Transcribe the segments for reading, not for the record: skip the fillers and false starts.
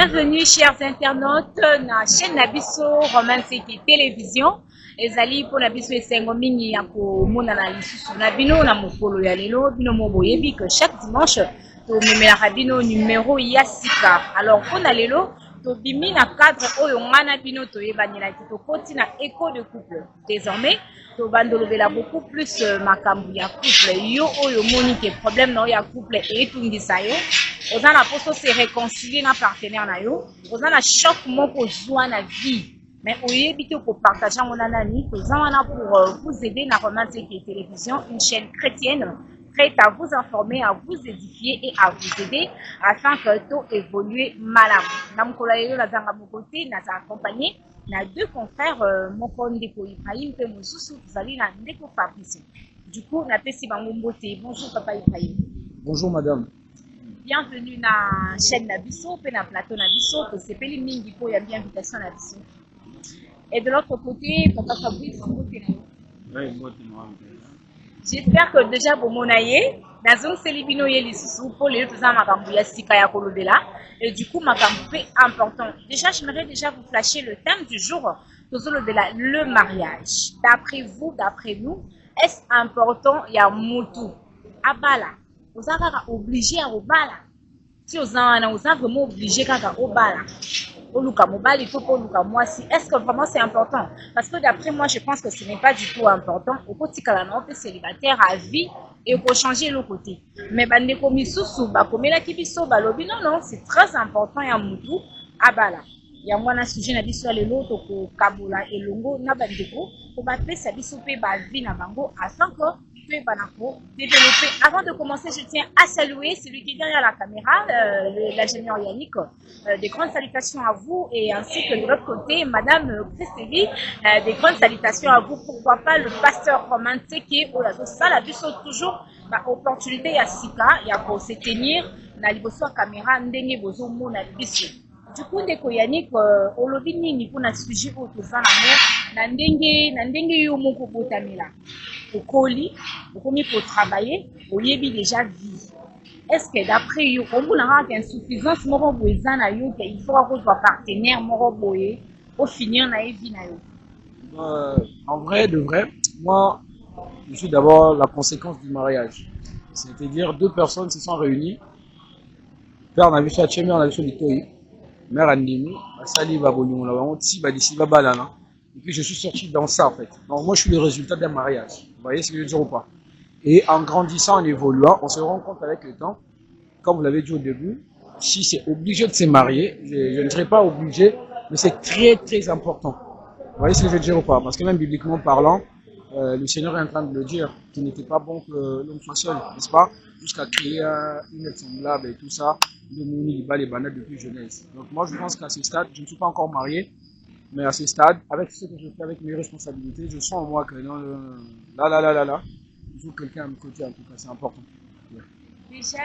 Bienvenue chers internautes na chaîne Nabiso Romance qui télévision. Ezali pour Nabiso esengo mingi ya ko mona na lisusu na bino na mokolo ya lelo bino mo boyebi que chaque dimanche to memela bino numéro ya sika. Alors pona lelo to bimi na cadre oyo ngana bino to yebanyela ki to koti na écho de couple. Désormais to bandolovela beaucoup plus makambu ya couple yo oyo moni ke problème na ya couple et tungisa yo. Oza na poso se réconcilier na partenaire na yo, oza na choc moko zwa na vie. Mais oyebi te ko partager ngona nani, toza wana pour vous aider na Romance qui télévision, une chaîne chrétienne prête à vous informer, à vous édifier et à vous aider afin que tout évolue malamu. Na mokolo lelo na zanga mokote na za accompagné na deux confrères moko ndeko Ibrahim pe mosusu tozali na ndeko Fabrice. Du coup, na pesi bango mbote. Bonjour papa Ibrahim. Bonjour madame. Bienvenue na chaîne Nabiso, pe na plateau Nabiso, que c'est peli mingi po ya bien invitation Nabiso. Et de l'autre côté, papa Fabrice, j'espère que déjà vous monaye, dans un selibino yeli sous pour les autres makambu ya sika ya kolobela. Et du coup, makambu peu important. Déjà, j'aimerais déjà vous flasher le thème du jour, le mariage. D'après vous, d'après nous, est-ce important ya mutu abala? Vous êtes obligé à obala. Si vous êtes vraiment obligé à obala. Est-ce que vraiment c'est important? Parce que d'après moi, je pense que ce n'est pas du tout important. Au côté on peut célibataire à vie et pour changer le côté. Mais non, c'est très important. Il y a mutu abala. Il y a un sujet na biso le loto ko kabula elongo na bandeko ko ba pesa biso pe ba vie na bango afin que pe banako développer. Avant de commencer, je tiens à saluer celui qui est derrière la caméra, l'ingénieur Yannick. Des grandes salutations à vous et ainsi que de l'autre côté, madame Christélie, des grandes salutations à vous. Pourquoi pas le pasteur Romain qui est au ça la biso toujours ba opportunité ya sika ya ko se tenir na liboso caméra ndenge bozo mona biso. Du coup, ndeko Yannick, olobi nini mpona sujet oyo toza nango na ndenge yo moko botamela okoli okomi pour travailler oyebi déjà vie. Est-ce que d'après yo omona kaka insuffisance moko boye eza na yo ke il faut akozwa partenaire moko boye au finir na ye vie na yo? En vrai, de vrai, moi, je suis d'abord la conséquence du mariage. C'est-à-dire deux personnes se sont réunies. Père on a vu ça chez on a vu ça du toy. Mère Andimi, Asali Babonyo, la Wanti, Badisi Babalana. Et puis je suis sorti dans ça en fait. Donc moi je suis le résultat d'un mariage. Vous voyez ce que je veux dire ou pas? Et en grandissant, en évoluant, on se rend compte avec le temps, comme vous l'avez dit au début, si c'est obligé de se marier, je ne serai pas obligé, mais c'est très très important. Vous voyez ce que je veux dire ou pas? Parce que même bibliquement parlant, le Seigneur est en train de le dire, qu'il n'était pas bon que l'homme soit seul, n'est-ce pas? Jusqu'à créer une aide semblable et tout ça, de Mouni, les bananes depuis jeunesse. Donc moi je pense qu'à ce stade, je ne suis pas encore marié, mais à ce stade, avec ce que je fais, avec mes responsabilités, je sens en moi que là, il faut quelqu'un à me côté, en tout cas, c'est important. Ouais. Déjà,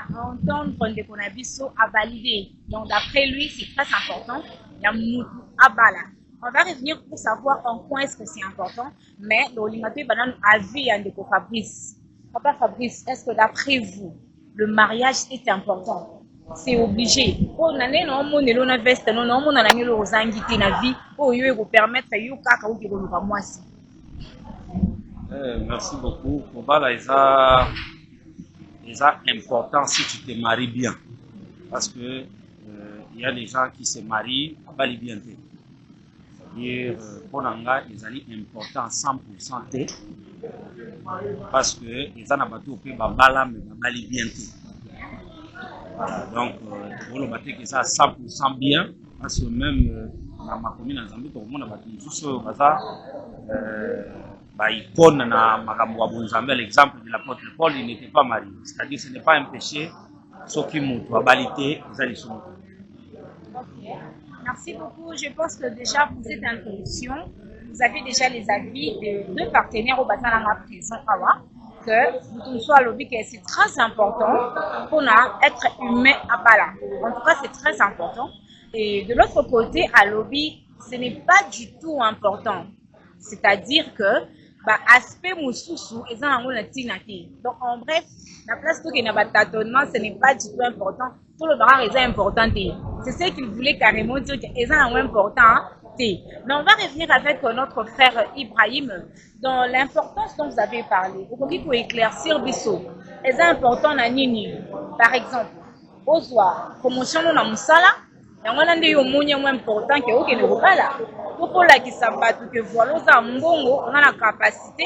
entendre Ndeko Nabiso a validé. Donc d'après lui, c'est très important. Il y a Moutou Abala. On va revenir pour savoir en quoi est-ce que c'est important, mais l'Olimaté Banane a vu Ndeko Fabrice. Papa Fabrice, est-ce que d'après vous, le mariage est important? C'est obligé. Oh, nané non mon elo na veste non mon nanangi lo zangiti na vie. Oh yo ko permettre yo kaka o ko luka mwasi. Merci beaucoup. Pour Bala, c'est important si tu te maries bien, parce que il y a des gens qui se marient à Bali bien. C'est-à-dire pour Nanga, ils sont importants 100% parce que les gens n'abattent pas Bala mais Bali bien. Donc, pour le bâtir que ça 100% bien, parce que même dans ma commune en Zambie, tout le monde a bâti juste icône na makambo wa bonzambe. L'exemple de l'apôtre Paul, il n'était pas marié. C'est-à-dire ce n'est pas un péché, sauf qu'il montre la balité, Merci beaucoup. Je pense que déjà pour cette introduction, vous avez déjà les avis de deux partenaires au bassin de la prison que vous soit lobby que c'est très important pour être humain à Bala. En tout cas, c'est très important. Et de l'autre côté, à lobby, ce n'est pas du tout important. C'est-à-dire que bah aspect mosusu eza nango na ntina te. Donc en bref, la place toke na batâtonnement, ce n'est pas du tout important. Tout le barrage est important te. C'est ce qu'il voulait carrément dire que eza nango important te. Mais on va revenir avec notre frère Ibrahim dans l'importance dont vous avez parlé. Okoki ko éclaircir biso. Eza important na nini? Par exemple, ozwa promotion na musala yango wana nde yo moni yango important ke okende kobala po kolakisa bato ke voila oza mbongo oza na kapasité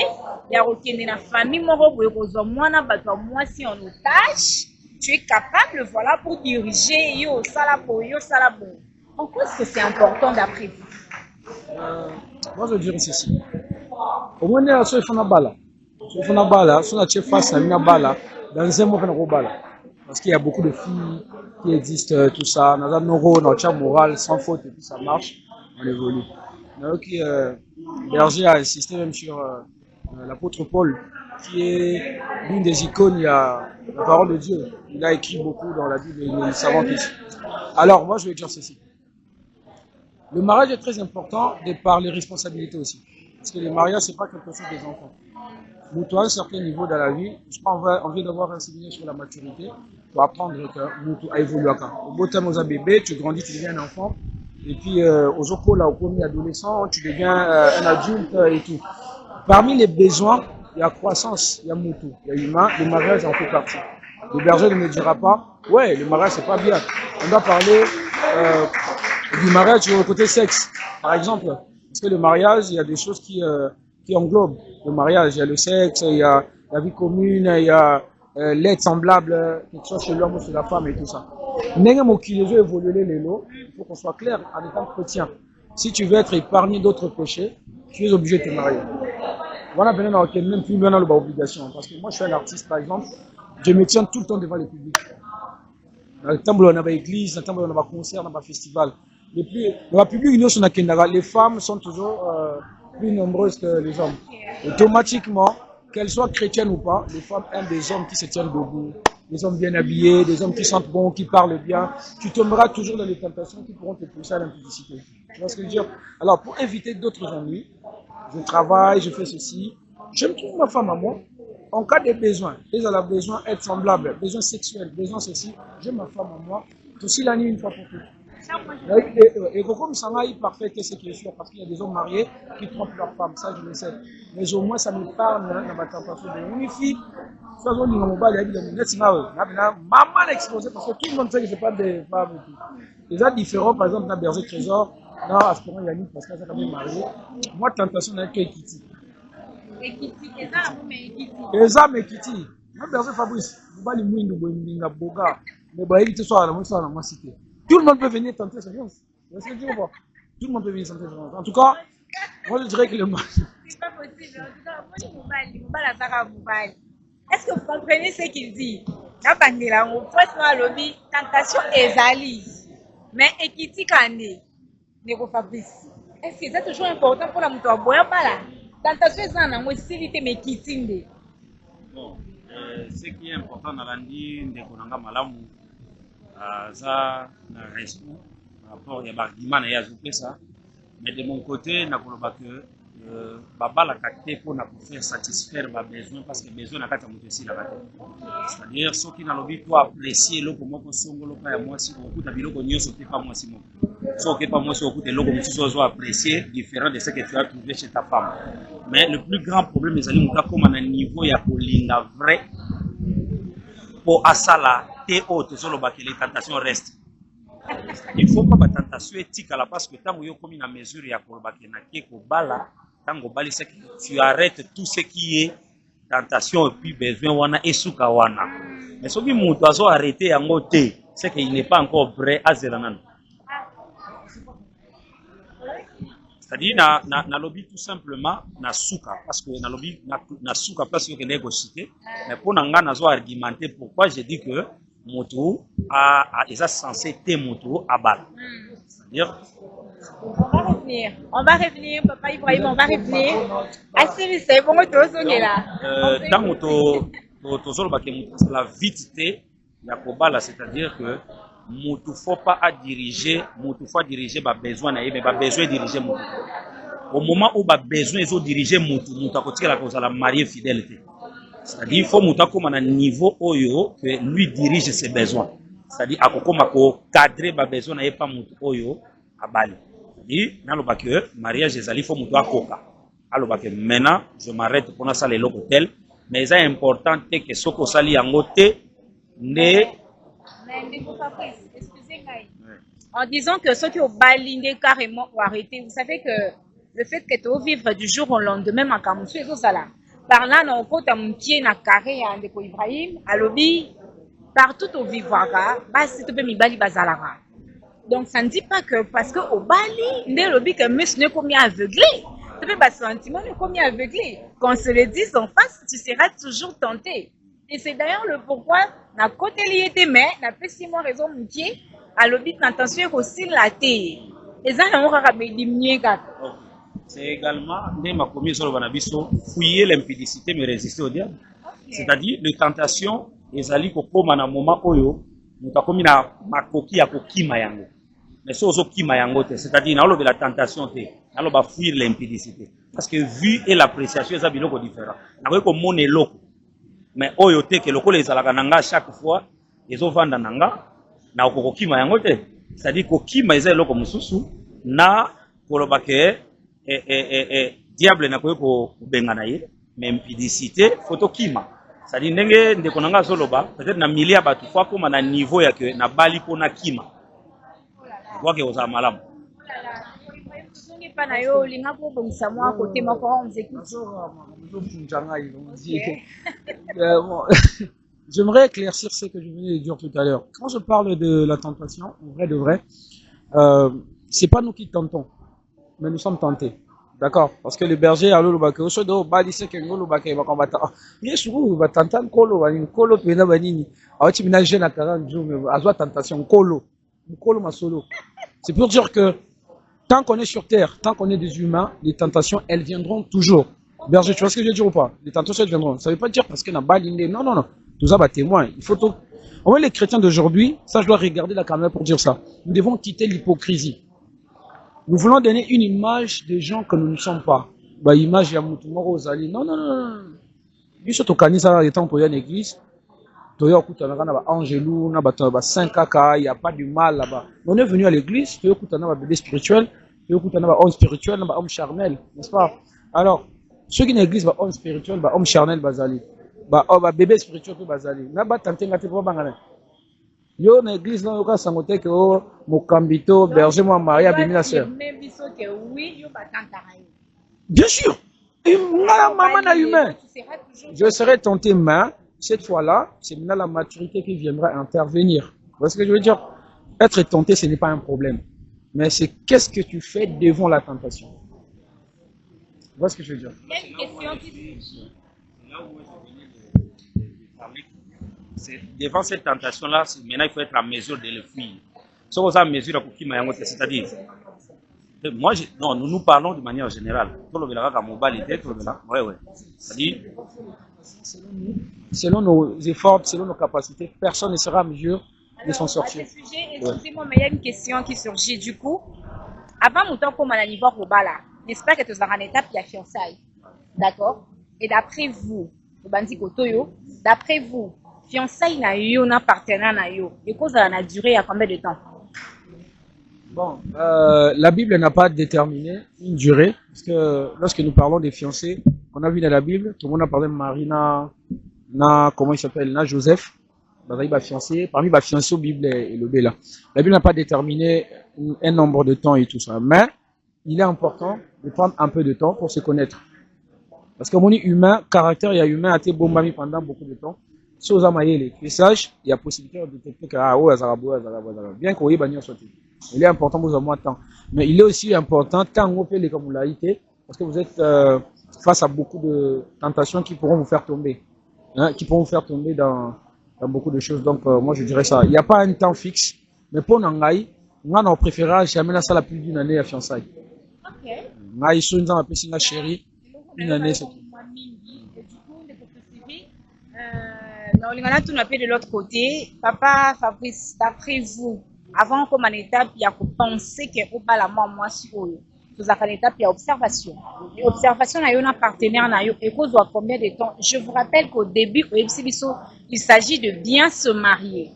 ya kokende na famille moko boye kozwa mwana bato ya mwasi en otage, tu es capable voilà pour diriger yo osala boye osala boye. En quoi est-ce que c'est important d'après vous? Moi je dirais ceci. Au moins il faut na bala. Il faut na bala, so na chef face na bala dans un moment na bala. Parce qu'il y a beaucoup de filles qui existent, tout ça. Dans un neuro, dans le moral, sans faute, et puis ça marche, on évolue. Donc, Berger a insisté même sur l'apôtre Paul, qui est l'une des icônes, il y a la parole de Dieu. Il a écrit beaucoup dans la Bible, et nous le savons tous. Alors, moi, je vais dire ceci. Le mariage est très important de par les responsabilités aussi. Parce que le mariage, c'est pas quelque chose des enfants. Nous, toi, à un certain niveau dans la vie, je crois on vient d'avoir un séminaire sur la maturité pour apprendre à évoluer. Au beau temps, aux bébé, tu grandis, tu deviens un enfant. Et puis, aux ocos, là, au premier adolescent, tu deviens un adulte et tout. Parmi les besoins, il y a croissance, il y a moutou, il y a humain, le mariage en fait partie. Le berger ne me dira pas, ouais, le mariage, c'est pas bien. On doit parler du mariage sur le côté sexe, par exemple. Parce que le mariage, il y a des choses qui englobe le mariage. Il y a le sexe, il y a la vie commune, il y a l'aide semblable, quelque chose chez l'homme ou chez la femme et tout ça. Il faut qu'on soit clair en étant chrétien. Si tu veux être épargné d'autres péchés, tu es obligé de te marier. Voilà, même plus maintenant l'obligation. Parce que moi, je suis un artiste, par exemple, je me tiens tout le temps devant le public. Dans le temps où on a l'église, dans le temps où on a un concert, on a un festival. Dans le public, les femmes sont toujours plus nombreuses que les hommes. Automatiquement, qu'elles soient chrétiennes ou pas, les femmes aiment des hommes qui se tiennent debout, des hommes bien habillés, des hommes qui sentent bon, qui parlent bien. Tu tomberas toujours dans les tentations qui pourront te pousser à l'impudicité. Tu vois ce que je veux dire? Alors, pour éviter d'autres ennuis, je travaille, je fais ceci. Je me trouve ma femme à moi. En cas de besoin, elle a besoin d'être semblable, besoin sexuel, besoin ceci, j'ai ma femme à moi. Aussi la nuit une fois pour toutes. Et comme ça m'a parfait, c'est ce qui est sûr, parce qu'il y a des hommes mariés qui trompent leur femme, ça je le sais. Mais au moins ça me parle dans ma tentation de une fille. Soit on dit mobile, il y a maman exposé parce que tout le monde sait que je parle des femmes et tout. Les gens différents, par exemple, dans Berger Trésor, non, à ce moment Yannick, parce qu'elle s'est quand même mariée. Moi, tentation n'est que Ekiti. Ekiti, eza vous mais Ekiti. Eza mais Ekiti. Moi, Berger Fabrice, vous parlez de Mouinga Boga, mais bah évitez ça, moi cité. Tout le monde peut venir tenter sa chance. Tout le monde peut venir tenter sa chance. En tout cas, moi je dirais que le mariage. C'est pas possible. En tout cas, moi, est-ce que vous comprenez ce qu'il dit? Tentation ezali. Mais Ekiti Kane, Nego Fabrice. Est-ce que c'est toujours important pour la mouton à boire pas là? Tentation ezali, moi, c'est mais Ekiti. Bon, ce qui est important dans l'année, c'est qu'on a malamu. Ça na raison par rapport à l'argument na yazouké ça, mais de mon côté na koloba que baba la capté pour na faire satisfaire ma besoin parce que besoin na kata mutu si la kata, c'est-à-dire ceux qui na lobi to apprécier loko moko songolo pa ya mwasi okuta biloko nyonso te pa mwasi moko so ke pa mwasi okuta loko mutu so apprécier différent de ce que tu as trouvé chez ta femme. Mais le plus grand problème ezali muta comme na niveau ya kolinga vrai pour asala te haute solo ba que les tentations restent. Il faut pas la tentation éthique à la parce que tant yo comme une mesure ya ko ba que na ke ko bala tango bali c'est que tu arrêtes tout ce qui est tentation et puis besoin wana esuka wana. Mais soki mutu azo arrêter yango te, c'est qu'il n'est pas encore prêt à zelanan. C'est-à-dire na lobby tout simplement na souka parce que na lobby na souka parce que négocier mais pour nanga nazo argumenter pourquoi je dis que moto est censé te moto à balle. C'est-à-dire on va revenir papa Ibrahim, on va revenir. Assez c'est bon to là. Dans moto to ba que la vitité ya ko bala, c'est-à-dire que moto faut pas à diriger, moto faut diriger ba besoin na mais ba besoin diriger moto. au moment où ba besoin ils ont dirigé mutu mutu akotika la cause la marié fidélité. C'est-à-dire il faut mutu comme un niveau oyo que lui dirige ses besoins. C'est-à-dire akokoma ko cadrer ba besoin na pas mutu oyo abali. C'est-à-dire naloba que mariage ezali faut mutu akoka. Alors que maintenant je m'arrête pour ça les locaux tel mais c'est important que soko sali yango te ne en disant que ceux qui ont baligné carrément ou arrêté, vous savez que le fait que tu vivre du jour au lendemain, ma camoufle, tout ça là. Par là, on compte un pied na carré à Ndeko Ibrahim, à lobby, partout au vivara, bah c'est tout mi bali bazalara. Donc ça ne dit pas que parce que au Bali, ne lobby que monsieur ne comme aveuglé. Tu peux pas sentiment ne comme aveuglé. Quand on se le dit en face, tu seras toujours tenté. Et c'est d'ailleurs le pourquoi na côté lié tes mains, na pas si moi raison mon pied. À l'obit n'attention aussi la thé. Et ça, on va diminuer. C'est également des ma commis sur le banabiso fouiller l'impudicité mais résister au diable. C'est-à-dire les tentations les alliés au moment moment oyo nous ta commis na makoki ya kokima yango. Mais so zo kima yango te, c'est-à-dire na lo de la tentation te, na lo ba fuir l'impudicité. Parce que vu et l'appréciation ça biloko différent. Na ko mone loko. Mais oyo te que loko les alaka nanga chaque fois ils ont vendre nanga na okokima yango te, c'est-à-dire kokima eza eloko mususu na koloba ke diable na ko benga na ye mais impudicité photo kima, c'est-à-dire ndenge ndeko nanga zoloba peut-être na milia batu fois comme na niveau ya que na bali pona kima kwa ke oza malamu pas na yo linga ko bongisa moi côté moko on écoute. J'aimerais éclaircir ce que je venais de dire tout à l'heure. Quand je parle de la tentation, en vrai de vrai, c'est pas nous qui tentons, mais nous sommes tentés. D'accord? Parce que le berger a l'eau au chodo, bali se que ngolo baka va combattre. Yesu va tenter kolo va une kolo pena banini. A tu mina jeune à 40 jours mais azwa tentation kolo. Kolo masolo. C'est pour dire que tant qu'on est sur terre, tant qu'on est des humains, les tentations elles viendront toujours. Berger, tu vois ce que je veux dire ou pas? Les tentations elles viendront. Ça veut pas dire parce qu'on a baligné. Non non non. Tout ça va témoin. Il faut tout. En fait, les chrétiens d'aujourd'hui, ça je dois regarder la caméra pour dire ça. Nous devons quitter l'hypocrisie. Nous voulons donner une image des gens que nous ne sommes pas. Bah, image ya mutu moko ozali. Non, non, non, non. Biso tokanisa étant pour une église. Toyo kutana na ba angelou, na ba 5 kaka, il y a pas du mal là-bas. On est venu à l'église, toyo kutana ba bébé spirituel, toyo kutana ba homme spirituel, na ba homme charnel, n'est-ce pas? Alors, ceux qui n'église ba homme spirituel, ba homme charnel bazali. Ba bébé spirituel bazali. Na ba tantenga te po bangana. Yo na église na yoka sangote ke o mokambito berger moi Maria bimina sœur. Bien sûr. Maman na humain. Je serai tenté mais cette fois-là, c'est maintenant la maturité qui viendra intervenir. Parce que je veux dire, être tenté ce n'est pas un problème. Mais c'est qu'est-ce que tu fais devant la tentation. Tu vois ce que je veux dire? Il y a une question qui devant cette tentation-là, maintenant il faut être en mesure de le fuir. Si vous avez en mesure de c'est-à-dire, moi, non, nous parlons de manière générale. C'est-à-dire, selon nos efforts, selon nos capacités, personne ne sera en mesure de s'en sortir. À ce sujet, excusez-moi, mais il y a une question qui surgit du coup. Avant mon temps, comme à niveau global, n'est-ce pas que tu as une étape qui a fiançailles? D'accord? Et d'après vous, d'après vous, fiançailles na yo na partenaire na yo et cause ça a duré à combien de temps? Bon, la Bible n'a pas déterminé une durée parce que lorsque nous parlons des fiancés, on a vu dans la Bible, tout le monde a parlé de Marina, comment il s'appelle, na Joseph, bah fiancé, parmi les fiancés au Bible et le Béla. La Bible n'a pas déterminé un nombre de temps et tout ça, mais il est important de prendre un peu de temps pour se connaître. Parce que mon humain, caractère et humain a été bombardé pendant beaucoup de temps. Si vous avez les messages, il y a possibilité de détecter que bien qu'on ait banni sorti. Il est important pour vous avoir temps. Mais il est aussi important tant vous faites les communautés parce que vous êtes face à beaucoup de tentations qui pourront vous faire tomber, hein, qui pourront vous faire tomber dans beaucoup de choses. Donc moi je dirais ça. Il n'y a pas un temps fixe, mais pour Nangaï, on préférera jamais ça la plus d'une année à fiançailles. Ok. Nangaï sont dans la piscine chérie, une année c'est tout. Non, on a tout de l'autre côté. Papa Fabrice, d'après vous, avant comme en étape, il y a qu'on penser qu'il n'y a pas la mort moi sur eux. tozalaka na étape ya observation. Et observation na yo na partenaire na yo ekozwa combien de temps? Je vous rappelle qu'au début oyebisi biso il s'agit de bien se marier.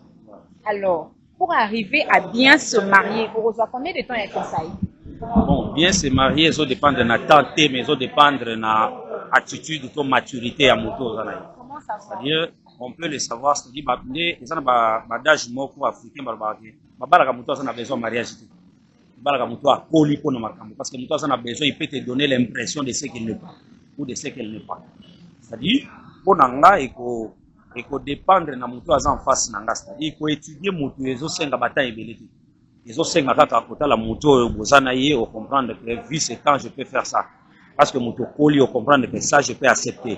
Alors pour arriver à bien se marier okozwa combien de temps ya conseil? Bon, bien se marier, ça dépend de notre temps, mais ça dépend de notre attitude, de ton maturité à moto. Comment ça se passe? C'est-à-dire, on peut le savoir, c'est-à-dire, ils ont badage moko africain, babalaka moto, ça a besoin de mariage. Babalaka moto a poli pour nos parce que moto, ça a besoin, il peut te donner l'impression de ce qu'il n'est pas, ou de ce qu'elle n'est pas. C'est-à-dire, pour nanga, il faut dépendre de moto en face nanga, c'est-à-dire, il faut étudier moto, ils ont 5 batailles et belleté. Ils ont 5 kaka kota la moto bozana ye au comprendre que vu ce temps je peux faire ça parce que moto koli au comprendre que ça je peux accepter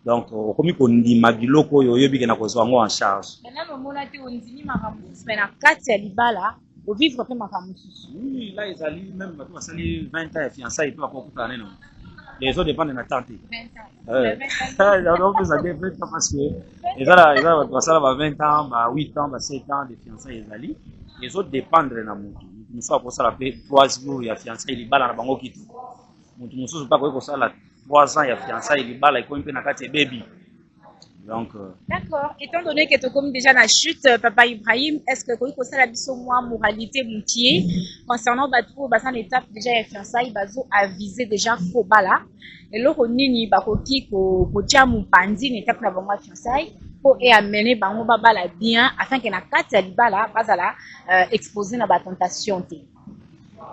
donc au komi ko ndima biloko yo yobi na kozwa ngo en charge. Maintenant mona te ondimi makambo mais na kati ya libala au vivre pe makambo. Oui, là ils allaient même bato basali 20 ans de fiançailles pe bakokuta neno. Les autres dépendent de la tante. 20 ans. On peut s'aller 20 ans parce que ils allaient basala 20 ans, 8 ans, 7 ans de fiançailles ils allaient. Les autres dépendent de la moto. Nous sommes pour ça la 3 jours, il y a fiançailles, il y a bango qui tout. Nous sommes pas pour ça la 3 ans, il y a fiançailles, il y a un peu de baby. Donc. D'accord. Étant donné que tu comme déjà la chute, Papa Ibrahim, est-ce que tu as la biso moi moralité moutier concernant bateau bassin étape déjà il y a fiançailles bazo avisé déjà faux bala. Et là on nini bakoki ko tia mupandi étape na bango fiançailles. Pour amener bango babala bien afin que na kati ya libala bazala exposer na ba tentation te.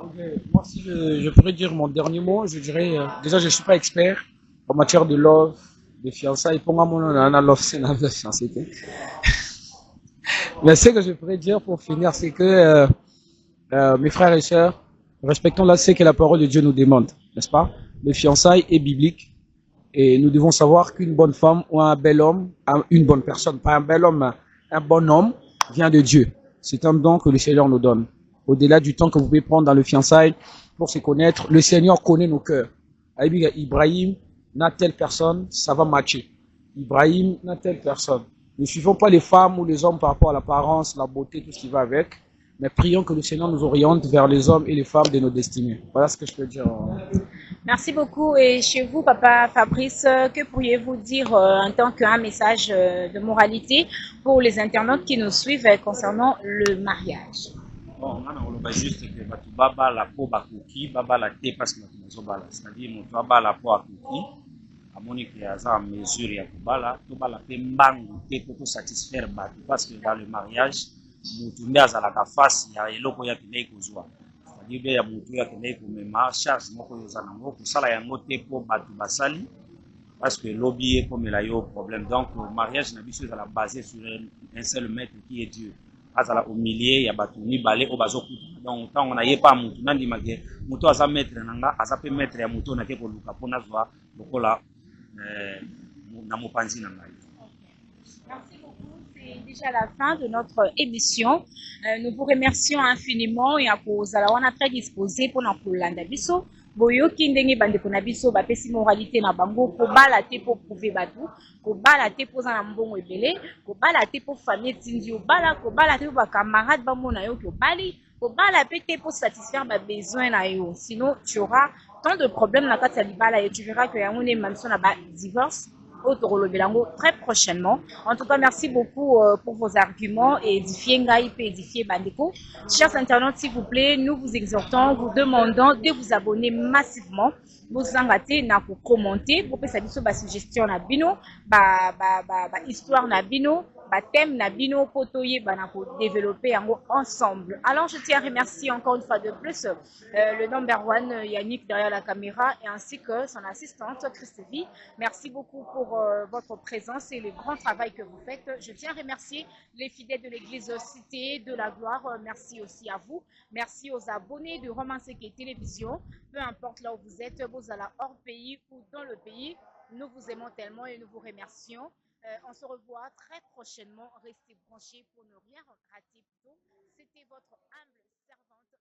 Okay. Moi si je pourrais dire mon dernier mot, je dirais déjà je suis pas expert en matière de love, de fiançailles. Pour moi mon love c'est la fiançailles. Mais ce que je pourrais dire pour finir c'est que mes frères et sœurs, respectons là ce que la parole de Dieu nous demande, n'est-ce pas? Le fiançailles est biblique. Et nous devons savoir qu'une bonne femme ou un bel homme, une bonne personne, pas un bel homme, un bon homme, vient de Dieu. C'est un don que le Seigneur nous donne. Au-delà du temps que vous pouvez prendre dans le fiançailles pour se connaître, le Seigneur connaît nos cœurs. Ibrahim n'a telle personne, ça va matcher. Ibrahim n'a telle personne. Ne suivons pas les femmes ou les hommes par rapport à l'apparence, la beauté, tout ce qui va avec, mais prions que le Seigneur nous oriente vers les hommes et les femmes de nos destinées. Voilà ce que je peux dire. Merci beaucoup. Et chez vous, Papa Fabrice, que pourriez-vous dire en tant qu'un message de moralité pour les internautes qui nous suivent concernant le mariage? Bon, on va juste que batu baba la po bakuki, baba la te parce que nous bala. C'est-à-dire mon baba la po akuki, à mon écrit à mesure ya kubala, to bala pe mbangu te pour satisfaire batu parce que dans le mariage, mutumbe azala ka face ya eloko ya kinai kuzwa. C'est-à-dire ya mutu ya kinai kumema charge moko yozana ngo kusala yango te po batu basali parce que lobby est comme il yo problème. Donc le mariage n'a biso est basé sur un seul maître qui est Dieu. Azala au milieu ya batu ni balé au bazo kutu. Donc tant on aye pas mutu nandi mage mutu aza maître nanga aza pe maître ya mutu na ke ko luka pona zwa lokola na mopanzi nanga. Merci beaucoup. C'est déjà la fin de notre émission. Nous vous remercions infiniment et à cause on a très disposé pour nous landa biso. Boyoki ndenge bandeko na biso bapesi moralité na bango ko bala te pour prouver batu, ko bala te pour za mbongo ebele, ko bala te pour famille tindi o bala, ko bala te pour ba camarade ba mona yo ko bali, ko bala pe te pour satisfaire ba besoin na yo. Sinon tu auras tant de problèmes na kati ya libala et tu verras que yango ne manso na ba divorce très prochainement. En tout cas, merci beaucoup pour vos arguments et édifier Ngai et édifier Bandeko. Chers internautes, s'il vous plaît, nous vous exhortons, vous demandons de vous abonner massivement. Vous engager, na pour commenter, pour que ça dise ba suggestion na bino, ba histoire na bino, ba thème na bino, potoye ba na pour développer ensemble. Alors, je tiens à remercier encore une fois de plus le number one Yannick derrière la caméra et ainsi que son assistante Christevie. Merci beaucoup pour votre présence et le grand travail que vous faites. Je tiens à remercier les fidèles de l'église Cité de la Gloire. Merci aussi à vous. Merci aux abonnés de Romance et Télévision. Peu importe là où vous êtes, vous allez hors pays ou dans le pays. Nous vous aimons tellement et nous vous remercions. On se revoit très prochainement. Restez branchés pour ne rien rater. C'était votre humble servante.